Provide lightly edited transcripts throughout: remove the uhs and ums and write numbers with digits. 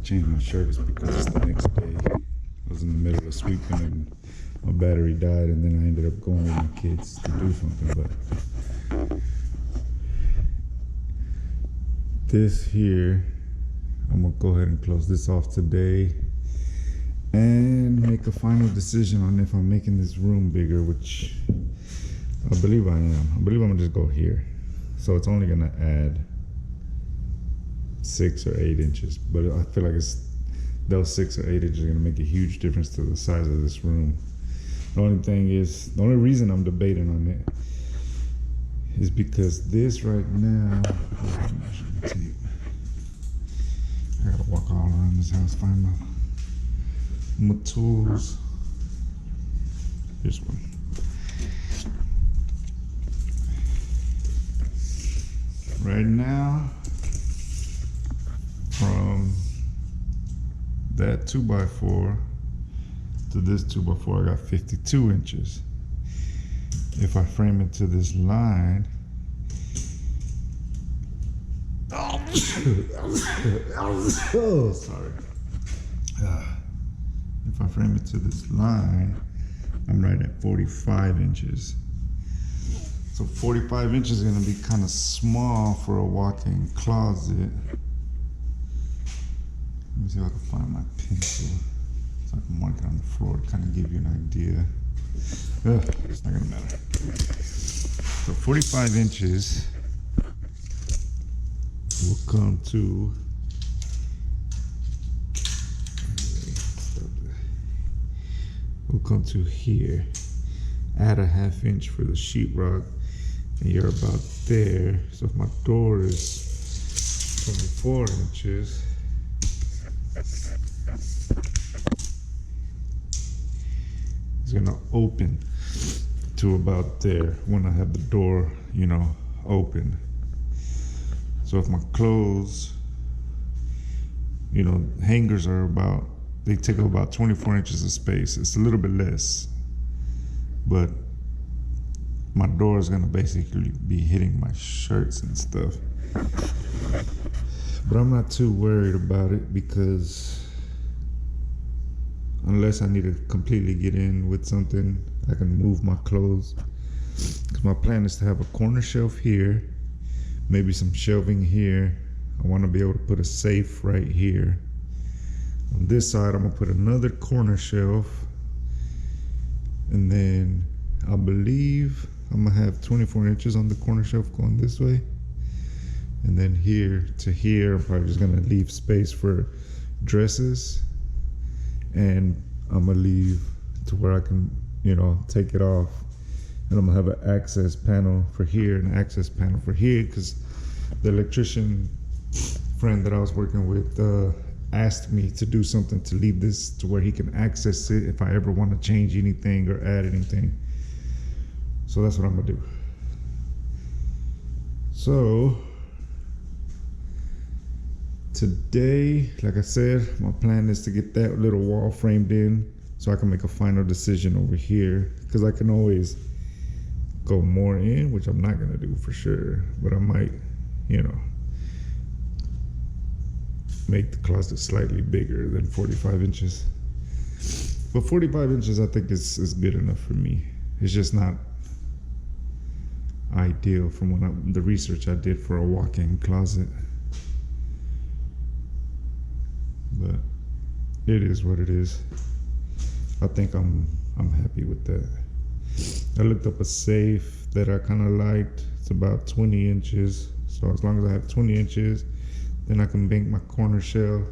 changed my shirt is because it's the next day. I was in the middle of sweeping and my battery died, and then I ended up going with my kids to do something. But this here, I'm gonna go ahead and close this off today and make a final decision on if I'm making this room bigger, which I believe I am. I believe I'm gonna just go here. So it's only gonna add 6 or 8 inches, but I feel like those 6 or 8 inches are gonna make a huge difference to the size of this room. The only thing is, the only reason I'm debating on it is because this right now, I gotta walk all around this house, find my tools. Here's one. Right now, from that 2x4 to this 2x4, I got 52 inches. If I frame it to this line, oh, sorry. If I frame it to this line, I'm right at 45 inches. So 45 inches is gonna be kind of small for a walk-in closet. Let me see if I can find my pencil so I can mark it on the floor to kind of give you an idea. It's not gonna matter. So 45 inches will come to here. Add a ½ inch for the sheetrock, and you're about there. So if my door is 24 inches, it's gonna open to about there when I have the door, open. So if my clothes, hangers are they take up about 24 inches of space. It's a little bit less, but my door is gonna basically be hitting my shirts and stuff. But I'm not too worried about it, because unless I need to completely get in with something, I can move my clothes. Because my plan is to have a corner shelf here, maybe some shelving here. I want to be able to put a safe right here. On this side, I'm gonna put another corner shelf, and then I believe I'm gonna have 24 inches on the corner shelf going this way. And then here to here, I'm probably just gonna leave space for dresses. And I'm gonna leave to where I can, take it off. And I'm gonna have an access panel for here and an access panel for here, because the electrician friend that I was working with asked me to do something to leave this to where he can access it if I ever want to change anything or add anything. So that's what I'm gonna do. So today, like I said, my plan is to get that little wall framed in so I can make a final decision over here, because I can always go more in, which I'm not gonna do for sure, but I might, make the closet slightly bigger than 45 inches. But 45 inches I think is good enough for me. It's just not ideal from the research I did for a walk-in closet. But it is what it is. I think I'm happy with that. I looked up a safe that I kind of liked. It's about 20 inches. So as long as I have 20 inches, then I can bank my corner shelf.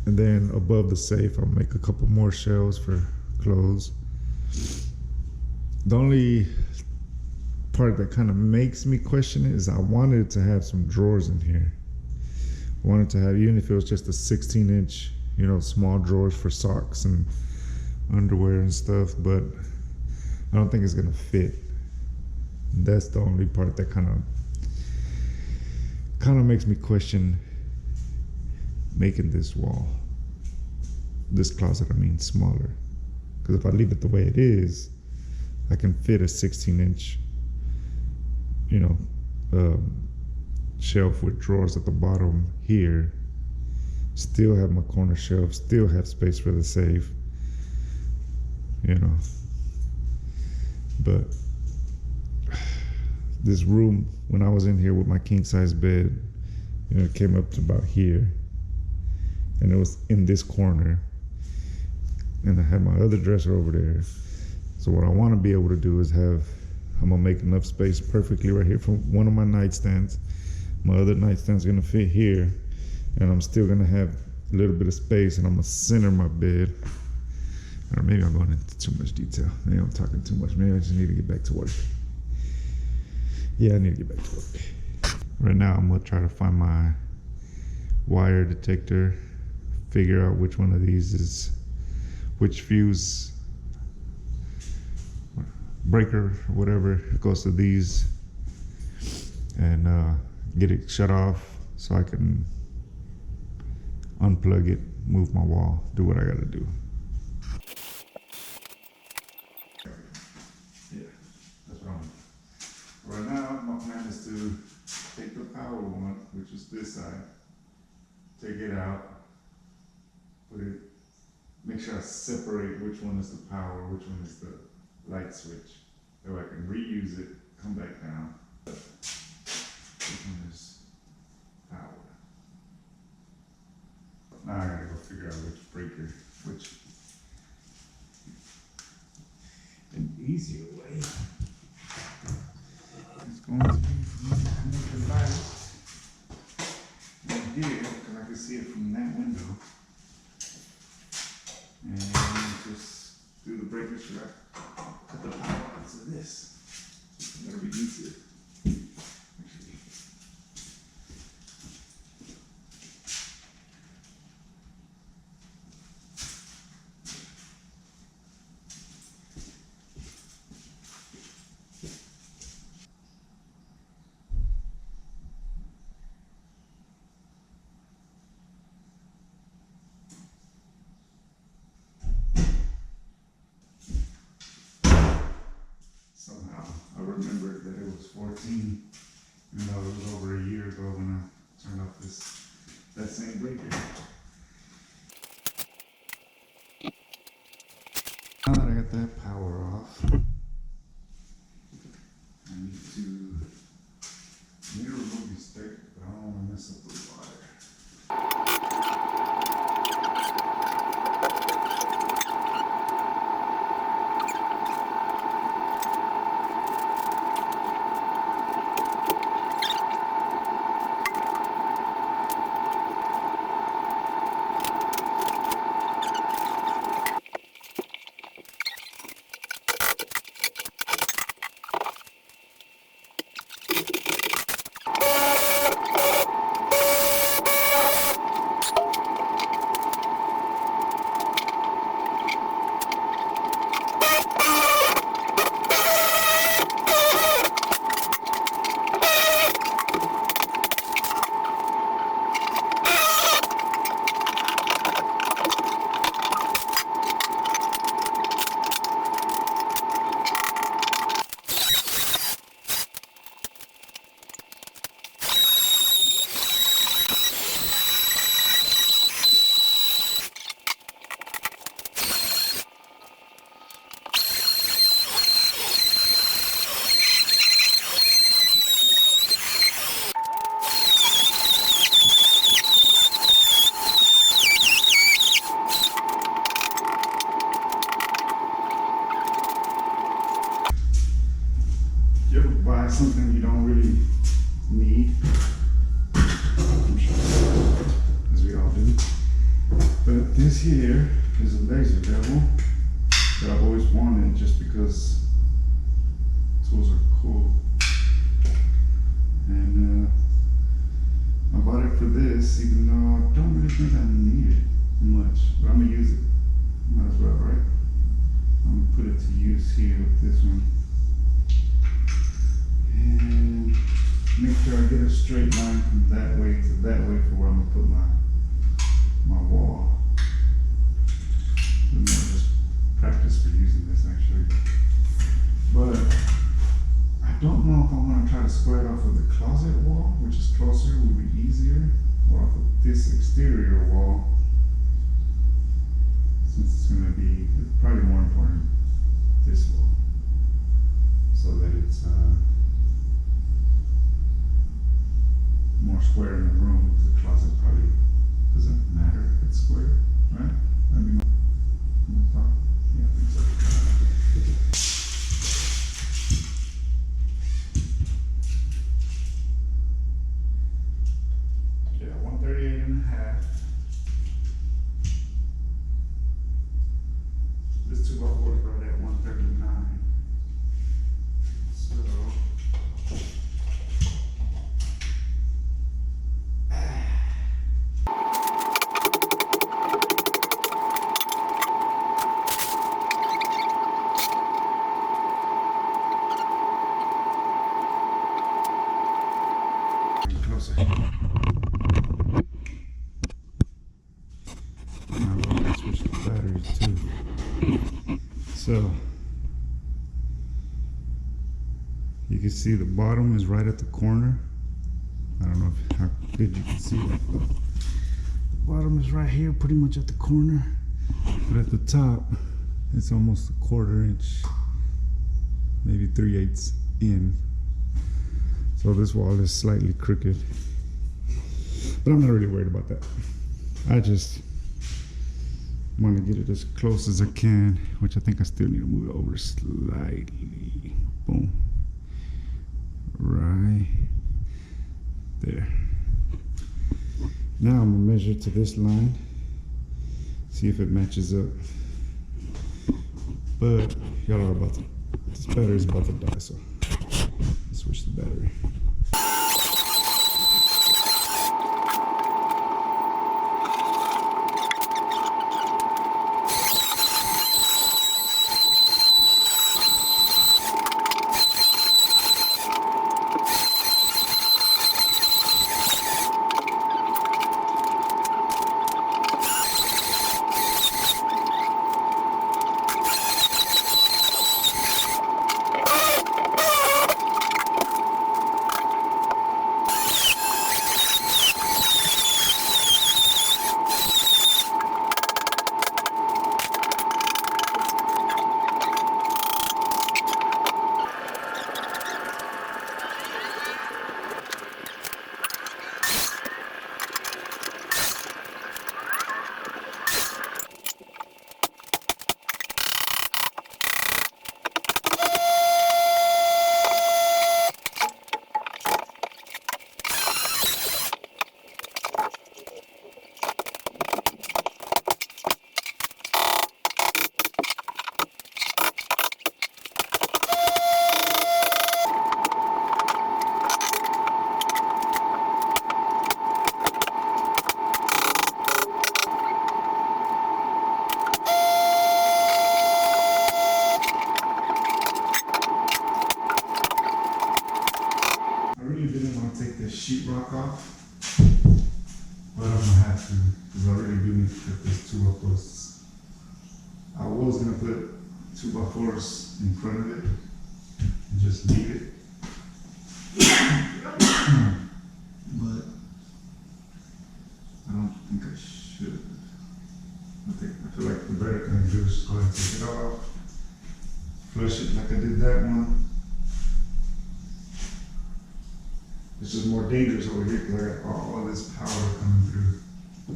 And then above the safe, I'll make a couple more shelves for clothes. The only part that kind of makes me question it is I wanted to have some drawers in here. I wanted to have, even if it was just a 16-inch, small drawers for socks and underwear and stuff, but I don't think it's gonna fit. That's the only part that kind of makes me question making this closet, smaller. Because if I leave it the way it is, I can fit a 16-inch, shelf with drawers at the bottom here, still have my corner shelf, still have space for the safe, you know. But this room, when I was in here with my king size bed, you know, it came up to about here, and it was in this corner, and I had my other dresser over there. So what I want to be able to do is I'm gonna make enough space perfectly right here for one of my nightstands. My other nightstand's gonna fit here, and I'm still gonna have a little bit of space, and I'm gonna center my bed. Or maybe I'm going into too much detail. Maybe I'm talking too much. Maybe I just need to get back to work. Yeah, I need to get back to work. Right now, I'm gonna try to find my wire detector, figure out which one of these is, which fuse breaker, whatever, goes to these, and get it shut off so I can unplug it, move my wall, do what I gotta do. Yeah, that's what I'm. Right now, my plan is to take the power one, which is this side, take it out, put it, make sure I separate which one is the power, which one is the light switch. That way I can reuse it, come back down. Which one is power? Now I gotta go figure out which breaker, which. An easier way is going to be for me to connect the light in here, because I can see it from that window. And just do the breaker strap, cut the power out to this. That'll be easier. Actually. Somehow I remembered that it was 14, even though it was over a year ago when I turned off that same breaker. Now that I got that power off, I need to remove the stick, but I don't want to mess up the wire. You ever buy something you don't really need? I'm sure, as we all do. But this here is a laser bevel that I've always wanted just because tools are cool. And I bought it for this, even though I don't really think I need it much. But I'm gonna use it. Might as well, right? I'm gonna put it to use here with this one. And make sure I get a straight line from that way to that way for where I'm gonna put my wall. And then just practice for using this actually. But I don't know if I want to try to square it off of the closet wall, which is closer, would be easier, or off of this exterior wall, this wall so that it's more square in the room. The closet probably doesn't matter if it's square, right? I mean, my thought. Yeah, I think so. Yeah, 138 and a half. This 2x4 is right at 139. So closer. Now we're gonna switch the batteries too. So you can see the bottom is right at the corner. I don't know how good you can see that, but the bottom is right here, pretty much at the corner. But at the top, it's almost a 1/4 inch, maybe 3/8 in. So this wall is slightly crooked, but I'm not really worried about that. I just want to get it as close as I can, which I think I still need to move it over slightly. Boom. Right there. Now I'm gonna measure to this line, see if it matches up. But y'all are about to, this battery is about to die, so let's switch the battery. Sheetrock off, but I'm gonna have to because I really do need to put this 2x4s. I was gonna put 2x4s in front of it and just leave it, but I don't think I should. I feel like the better thing to do is go ahead and take it off, flush it like I did that one. It's just more dangerous over here because I got all this power coming through. I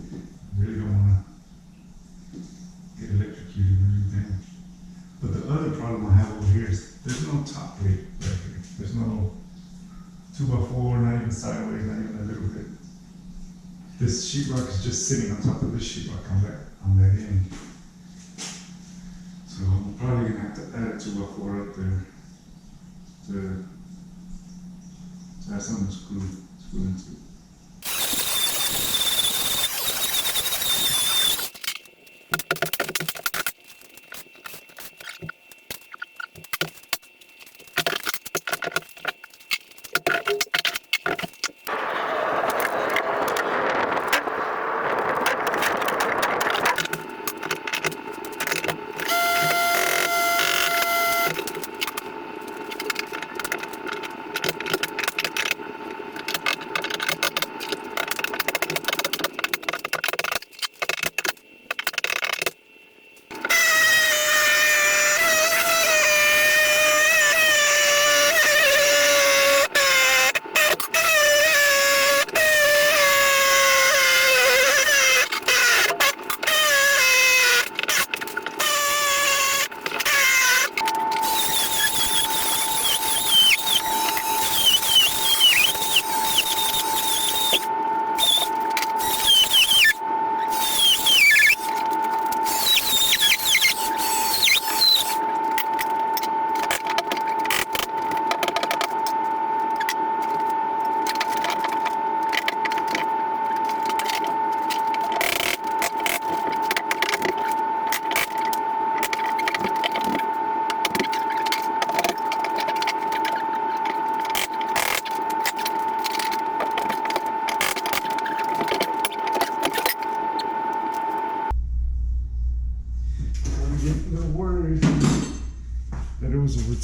really don't want to get electrocuted or anything. But the other problem I have over here is there's no top plate right here. There's no 2x4, not even sideways, not even a little bit. This sheetrock is just sitting on top of this sheetrock on that end. So I'm probably gonna have to add a 2x4 up there to have something to screw into.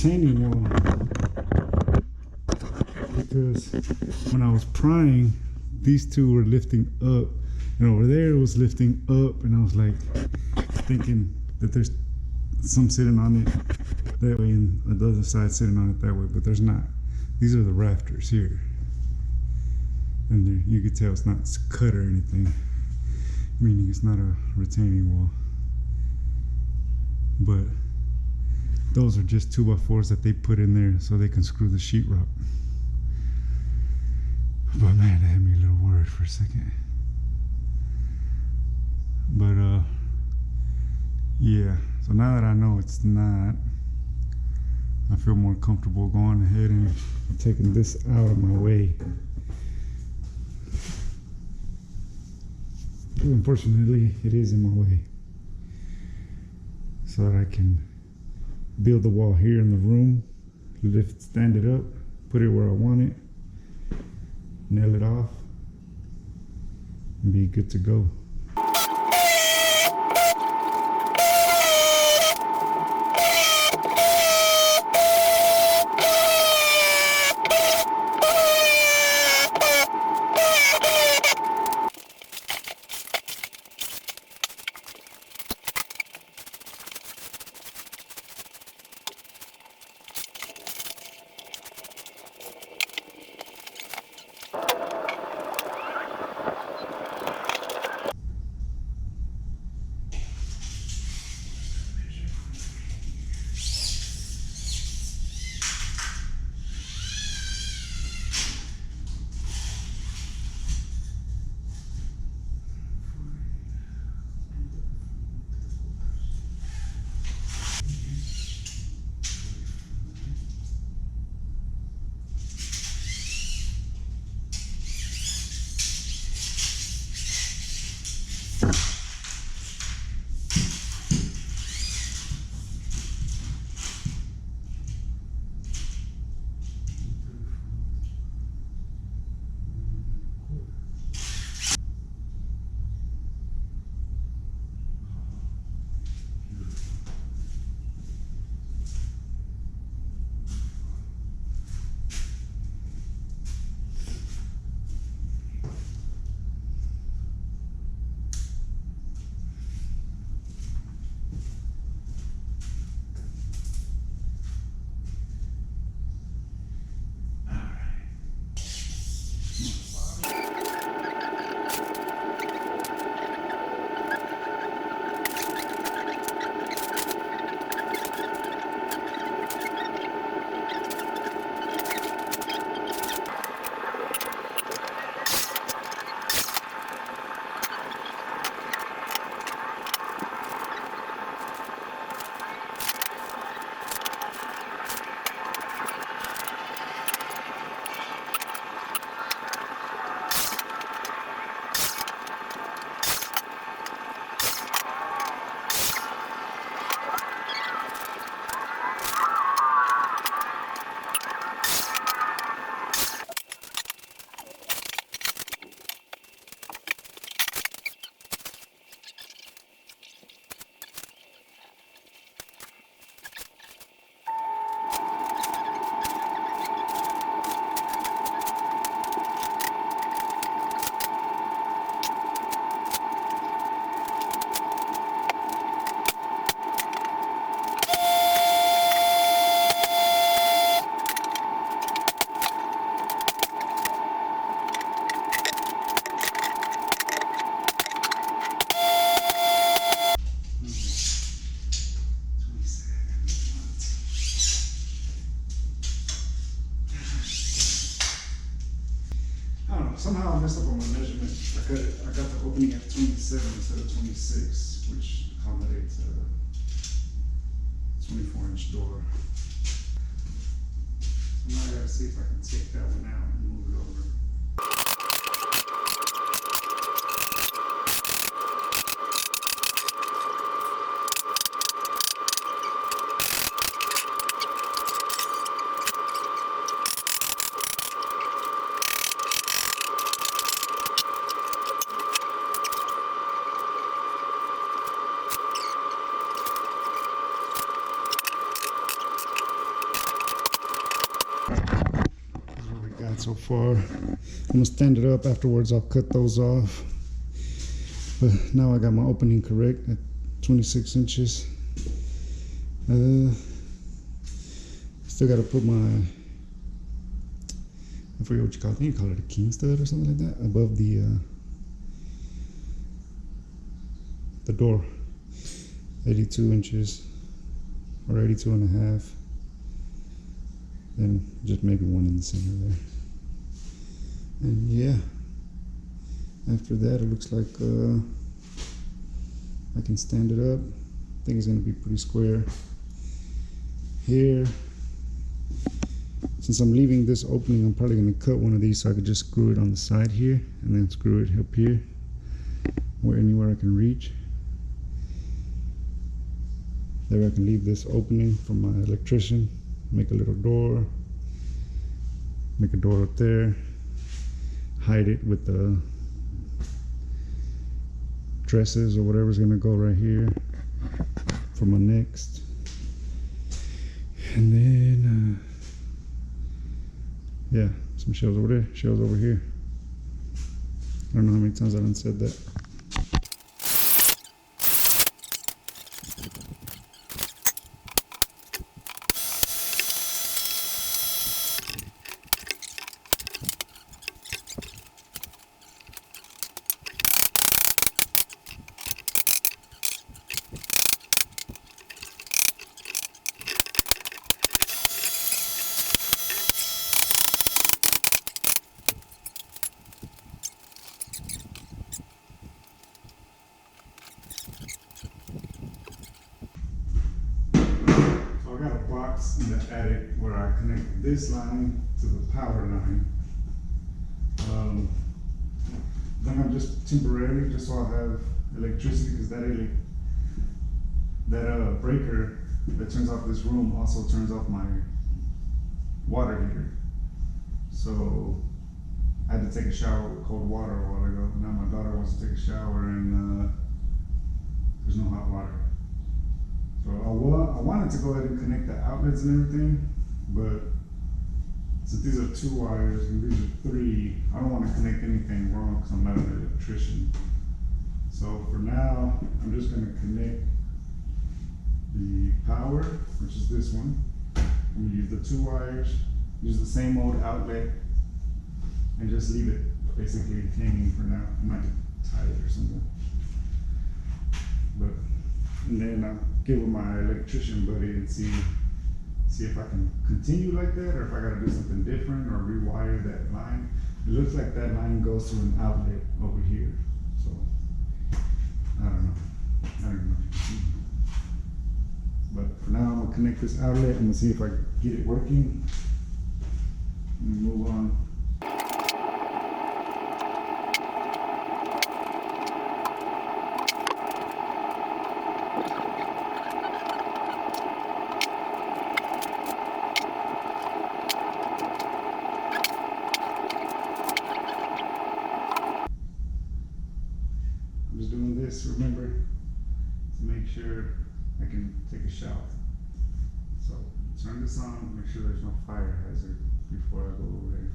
retaining wall, because when I was prying, these two were lifting up, and over there it was lifting up, and I was like thinking that there's some sitting on it that way and the other side sitting on it that way, but there's not. These are the rafters here, and you can tell it's not cut or anything, meaning it's not a retaining wall. But those are just 2x4s that they put in there so they can screw the sheetrock. But man, that had me a little worried for a second. But yeah, so now that I know it's not, I feel more comfortable going ahead and taking this out of my way. Unfortunately, it is in my way. So that I can build the wall here in the room, stand it up, put it where I want it, nail it off, and be good to go. Somehow I messed up on my measurement. I got the opening at 27 instead of 26, which accommodates a 24-inch door. So now I gotta see if I can take that one out and move it over. so far. I'm gonna stand it up. Afterwards, I'll cut those off. But now I got my opening correct at 26 inches. Still got to put my, I forget what you call it. I think you call it a king stud or something like that above the door. 82 inches or 82 and a half. Then just maybe one in the center there. And yeah, after that it looks like I can stand it up. I think it's gonna be pretty square. Here, since I'm leaving this opening, I'm probably gonna cut one of these so I could just screw it on the side here and then screw it up here, where anywhere I can reach. There I can leave this opening for my electrician, make a little door, make a door up there, hide it with the dresses or whatever's gonna go right here for my next. And then, yeah, some shelves over there, shelves over here. I don't know how many times I done said that. In the attic where I connect this line to the power line. Then I'm just temporarily, just so I have electricity, because that breaker that turns off this room also turns off my water heater. So I had to take a shower with cold water a while ago. Now my daughter wants to take a shower and there's no hot water. So I wanted to go ahead and connect the outlets and everything, but since these are 2 wires and these are 3, I don't want to connect anything wrong because I'm not an electrician. So for now, I'm just going to connect the power, which is this one. I'm going to use the 2 wires, use the same old outlet, and just leave it basically hanging for now. I might tie it or something. But and then I'll get with my electrician buddy and see if I can continue like that, or if I gotta do something different or rewire that line. It looks like that line goes to an outlet over here. So I don't know. I don't know if you can see. But for now I'm gonna connect this outlet and see if I can get it working and move on. I'm just doing this, remember, to make sure I can take a shower. So turn this on, make sure there's no fire hazard before I go over there.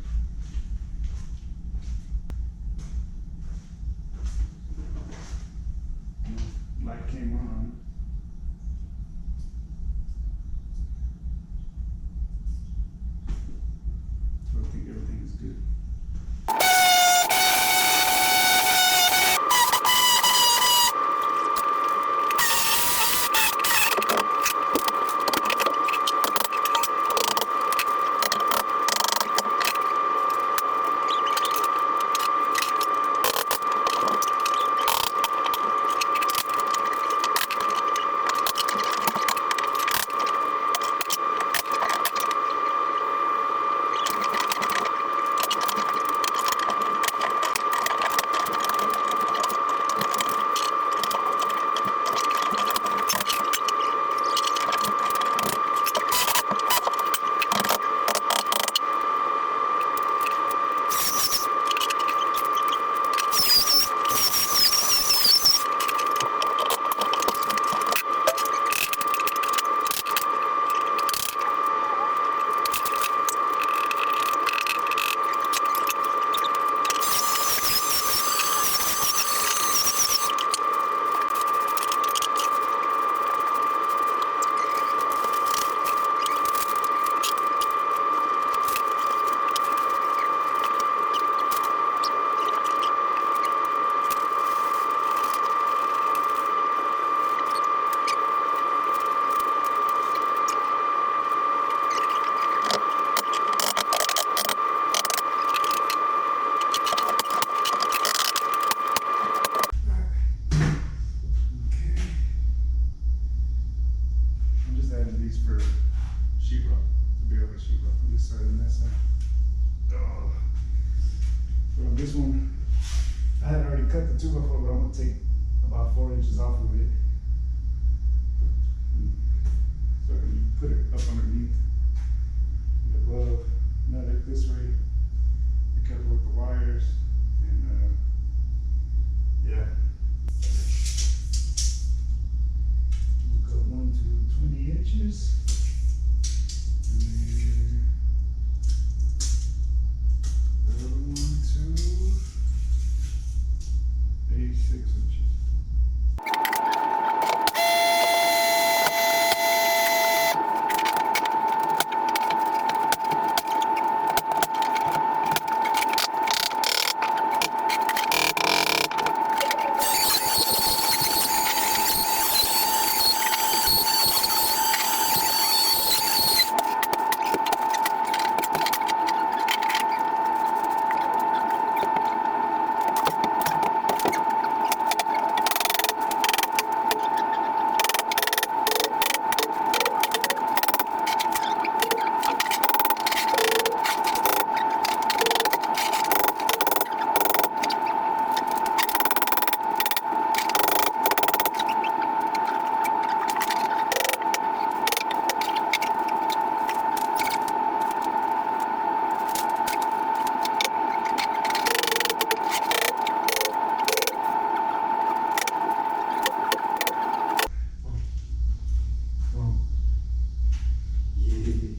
Light came on. So I think everything is good. one. I had already cut the 2x4, but I'm gonna take about 4 inches off of it. So you put it up underneath and above, nut it this way. Be careful with the wires, and yeah. We'll go 1 to 20 inches. And then the other one to 86 inches.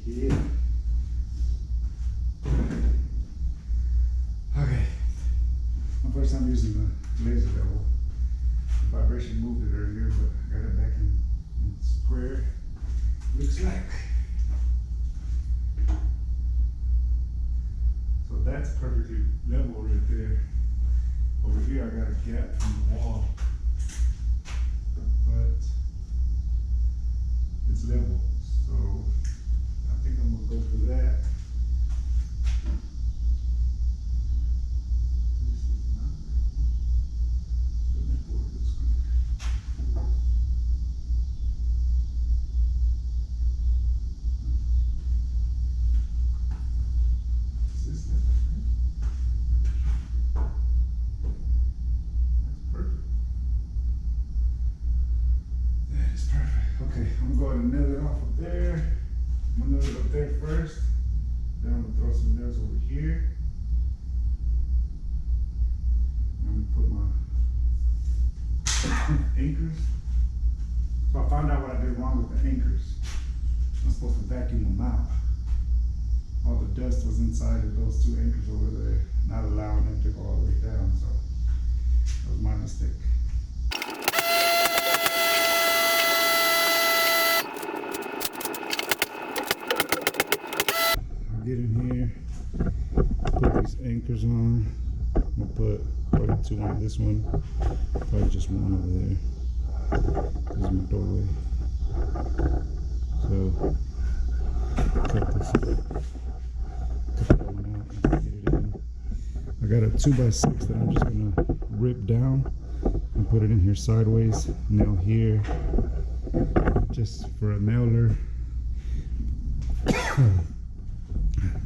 Yeah. Okay. My first time using the laser level. The vibration moved it earlier, but I got it back in square. Looks like. So that's perfectly level right there. Over here I got a gap in the wall. But it's level. So I think I'm gonna go for that. This is not the network is Is this it? That's perfect. That is perfect. Okay, I'm going to nail it off up there. I'm gonna nail it up there first. Then I'm gonna throw some nails over here. I'm gonna put my anchors. So I found out what I did wrong with the anchors. I'm supposed to vacuum them out. All the dust was inside of those 2 anchors over there, not allowing them to go all the way down. So that was my mistake. Get in here, put these anchors on. I'm gonna put probably 2 on this one, probably just 1 over there. This is my doorway. So cut this, cut that one out and get it in. I got a 2x6 that I'm just gonna rip down and put it in here sideways. Nail here, just for a nailer.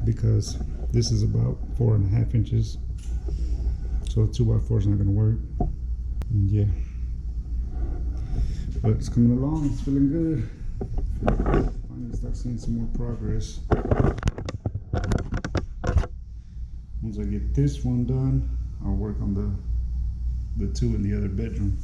Because this is about 4.5 inches, so a 2x4 is not going to work. And yeah, but it's coming along. It's feeling good. Finally start seeing some more progress. Once I get this one done, I'll work on the 2 in the other bedroom.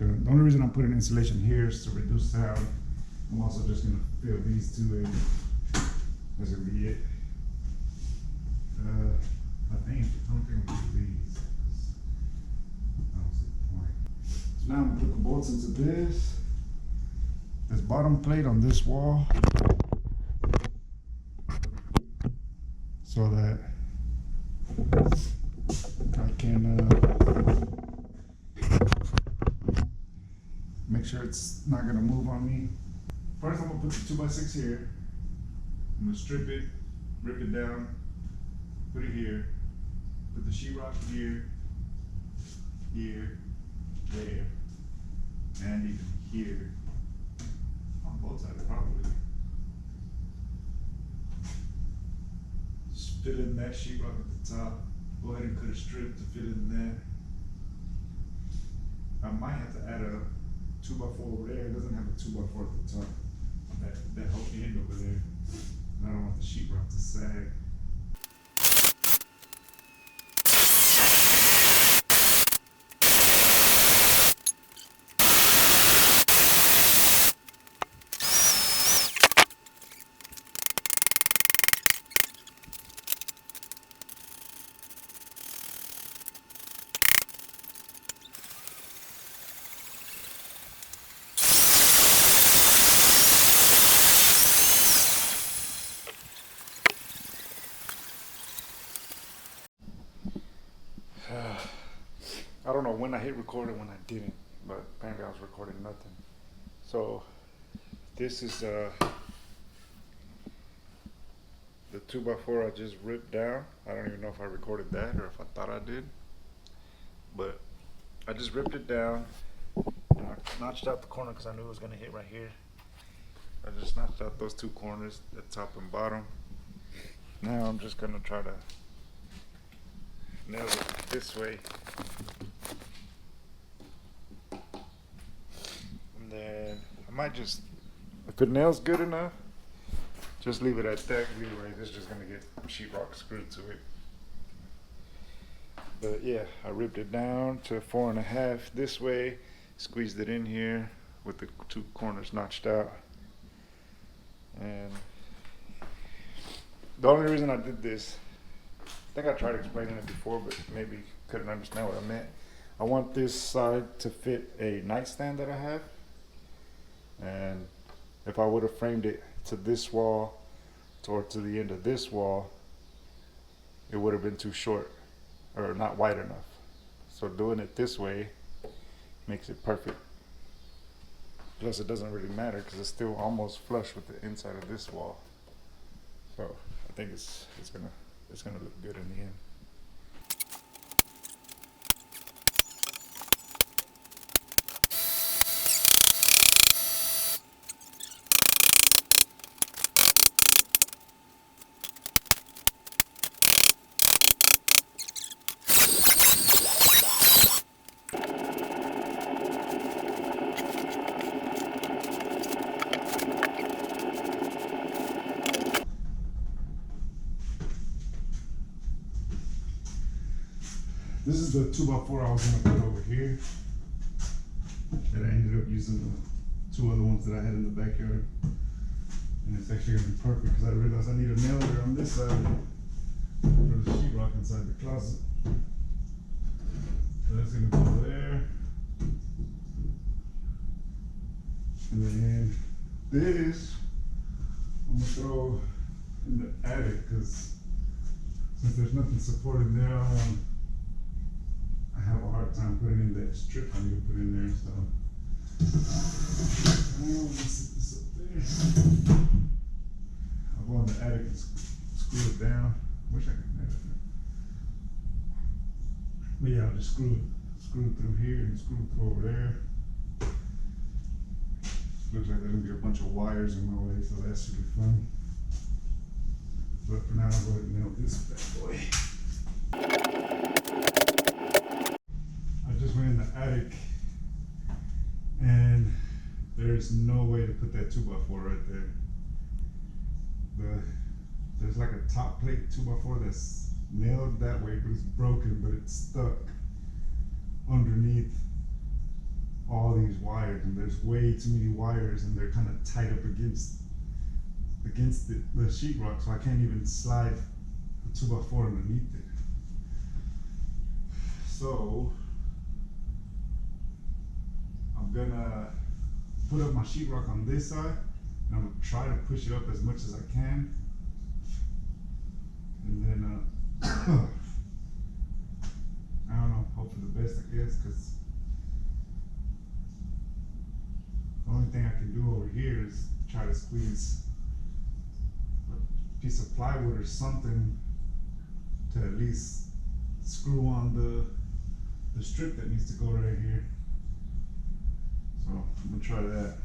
The only reason I'm putting insulation here is to reduce sound. I'm also just gonna fill these two in. That's gonna be it. I don't think I'm gonna do these. I don't see the point. So now I'm gonna put the bolts into this bottom plate on this wall, so that I can make sure it's not gonna move on me. First, I'm gonna put the 2x6 here. I'm gonna strip it, rip it down, put it here, put the sheetrock here, here, there, and even here. On both sides, probably. Just fill in that sheetrock at the top. Go ahead and cut a strip to fill in that. I might have to add a 2x4 over there. It doesn't have a 2x4 at the top. That whole end over there. And I don't want the sheetrock to sag. I don't know when I hit record and when I didn't, but apparently I was recording nothing. So this is the 2x4 I just ripped down. I don't even know if I recorded that or if I thought I did, but I just ripped it down and I notched out the corner because I knew it was going to hit right here. I just notched out those two corners, the top and bottom. Now I'm just going to try to nail it this way. And then I might just, if it nails good enough, just leave it at that. Anyway, this is just gonna get sheetrock screwed to it. But yeah, I ripped it down to 4.5 this way, squeezed it in here with the two corners notched out. And the only reason I did this, I think I tried explaining it before, but maybe couldn't understand what I meant. I want this side to fit a nightstand that I have. And if I would have framed it to this wall or to the end of this wall, it would have been too short or not wide enough. So doing it this way makes it perfect. Plus it doesn't really matter because it's still almost flush with the inside of this wall. So I think it's gonna look good in the end. This is the 2x4 I was gonna put over here. And I ended up using the two other ones that I had in the backyard. And it's actually gonna be perfect because I realized I need a nailer on this side for the sheetrock inside the closet. So that's gonna go there. And then this, I'm gonna throw in the attic because since there's nothing supported there, I have a hard time putting in that strip I need to put in there, so let's set this up there. I'll go in the attic and screw it down. Wish I could have it. But yeah, I'll just screw it through here and screw it through over there. Looks like there's gonna be a bunch of wires in my way, so that should be fun. But for now, I'll go ahead and nail this bad boy. I just went in the attic and there's no way to put that 2x4 right there. There's like a top plate 2x4 that's nailed that way, but it's broken, but it's stuck underneath all these wires, and there's way too many wires, and they're kind of tight up against the sheetrock, so I can't even slide the 2x4 underneath it. So I'm gonna put up my sheetrock on this side, and I'm gonna try to push it up as much as I can, and then I don't know, hope for the best, I guess, because the only thing I can do over here is try to squeeze a piece of plywood or something to at least screw on the strip that needs to go right here. So I'm gonna try that.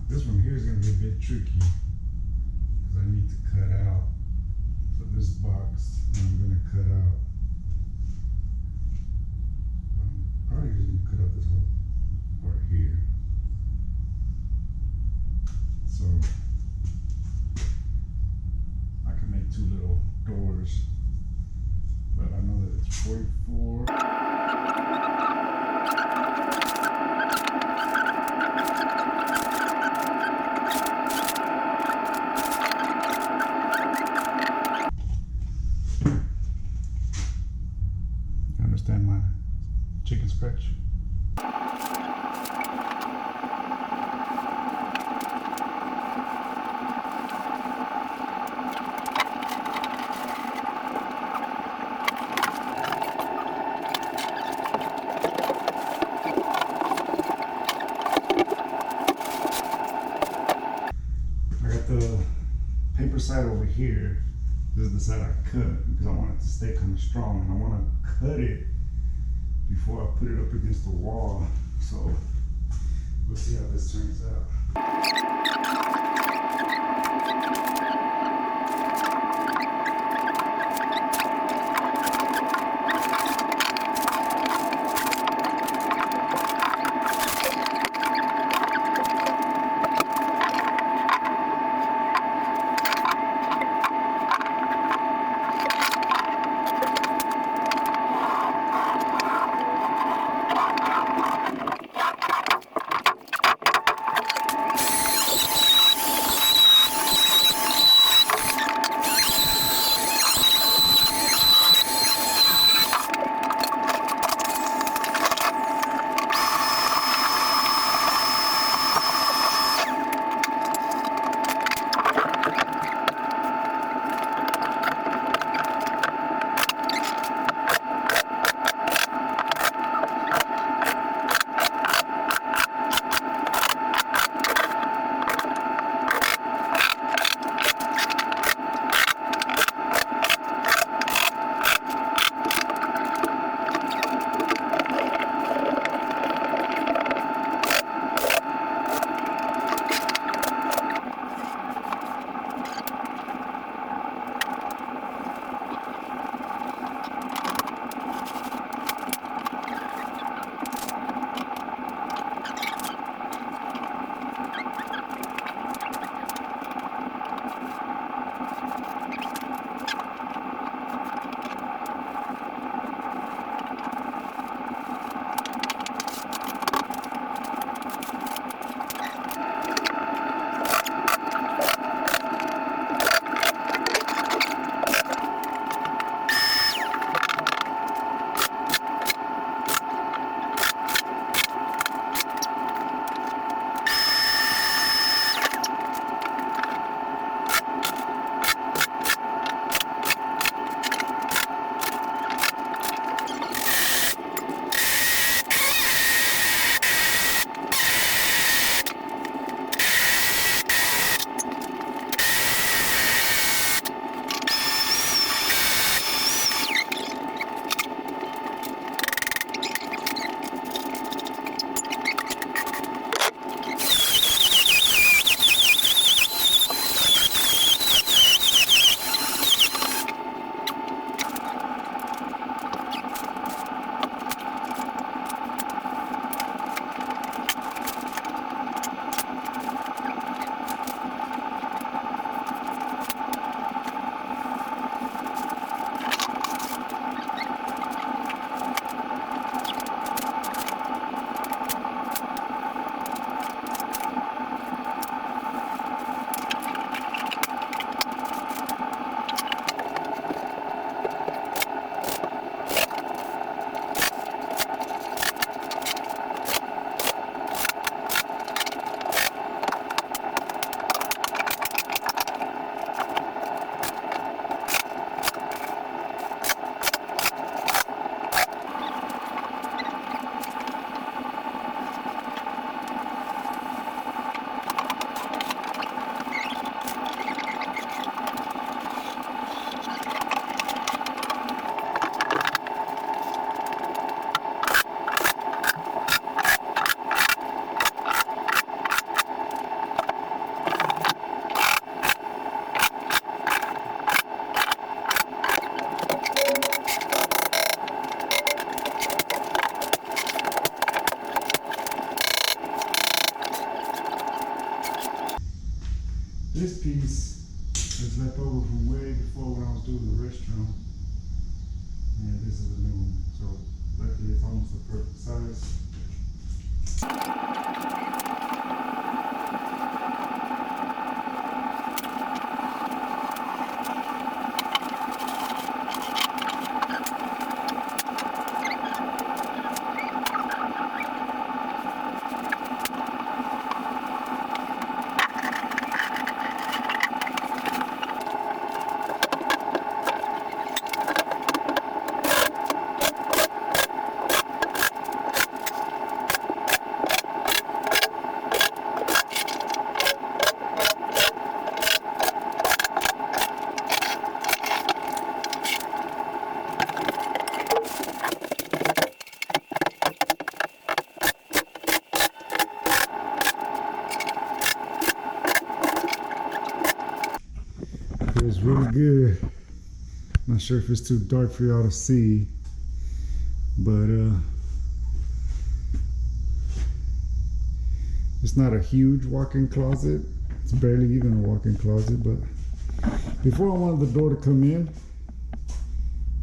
This one here is going to be a bit tricky because I need to cut out. So this box I'm going to cut out. I'm probably just going to cut out this whole part here. So I can make two little doors, but I know that it's 44. Understand my chicken scratch? I got the paper side over here. This is the side I cut because I want it to stay kind of strong, and I want to cut it before I put it up against the wall. So we'll see how this turns out. This piece is left over from way before when I was doing the restroom. And this is a new one. So luckily it's almost the perfect size. Feels really good. Not sure if it's too dark for y'all to see, but it's not a huge walk-in closet. It's barely even a walk-in closet, but before I wanted the door to come in,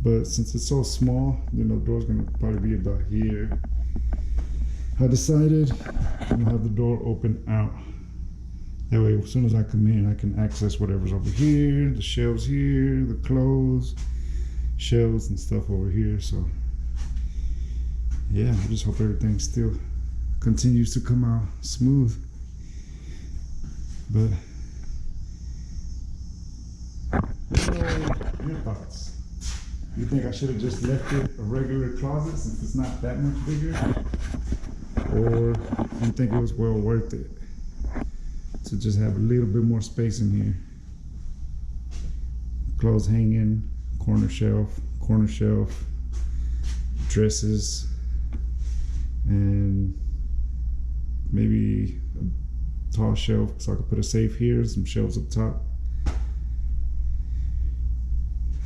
but since it's so small, you know, the door's gonna probably be about here. I decided I'm gonna have the door open out. That way, as soon as I come in, I can access whatever's over here, the shelves here, the clothes, shelves and stuff over here. So, yeah, I just hope everything still continues to come out smooth. But, your thoughts? You think I should have just left it a regular closet since it's not that much bigger? Or you think it was well worth it to just have a little bit more space in here? Clothes hanging, corner shelf, dresses, and maybe a tall shelf so I could put a safe here, some shelves up top.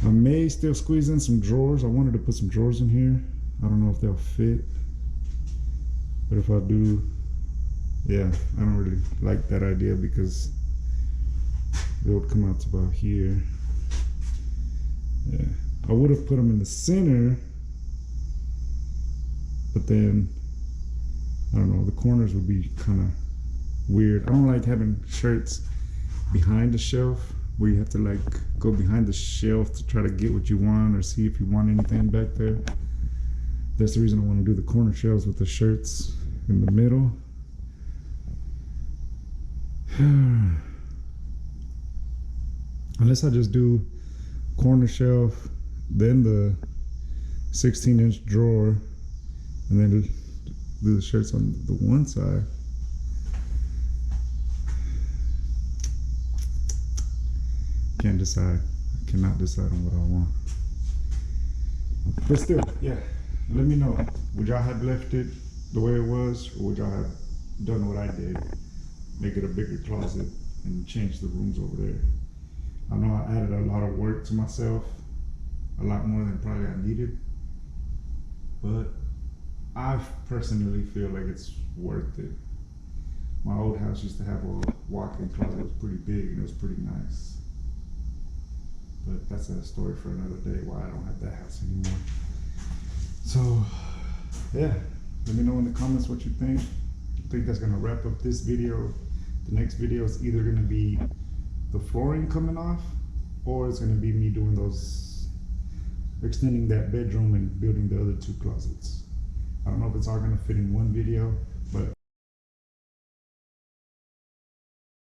I may still squeeze in some drawers. I wanted to put some drawers in here. I don't know if they'll fit, but if I do, yeah, I don't really like that idea because they would come out to about here. Yeah, I would have put them in the center, but then I don't know, the corners would be kind of weird. I don't like having shirts behind the shelf where you have to like go behind the shelf to try to get what you want or see if you want anything back there. That's the reason I want to do the corner shelves with the shirts in the middle. Unless I just do corner shelf, then the 16-inch drawer, and then do the shirts on the one side. Can't decide. I cannot decide on what I want. But still, yeah, let me know. Would y'all have left it the way it was, or would y'all have done what I did? Make it a bigger closet and change the rooms over there. I know I added a lot of work to myself, a lot more than probably I needed, but I personally feel like it's worth it. My old house used to have a walk-in closet. It was pretty big and it was pretty nice. But that's a story for another day why I don't have that house anymore. So, yeah, let me know in the comments what you think. I think that's gonna wrap up this video. The next video is either gonna be the flooring coming off, or it's gonna be me doing those, extending that bedroom and building the other two closets. I don't know if it's all gonna fit in one video,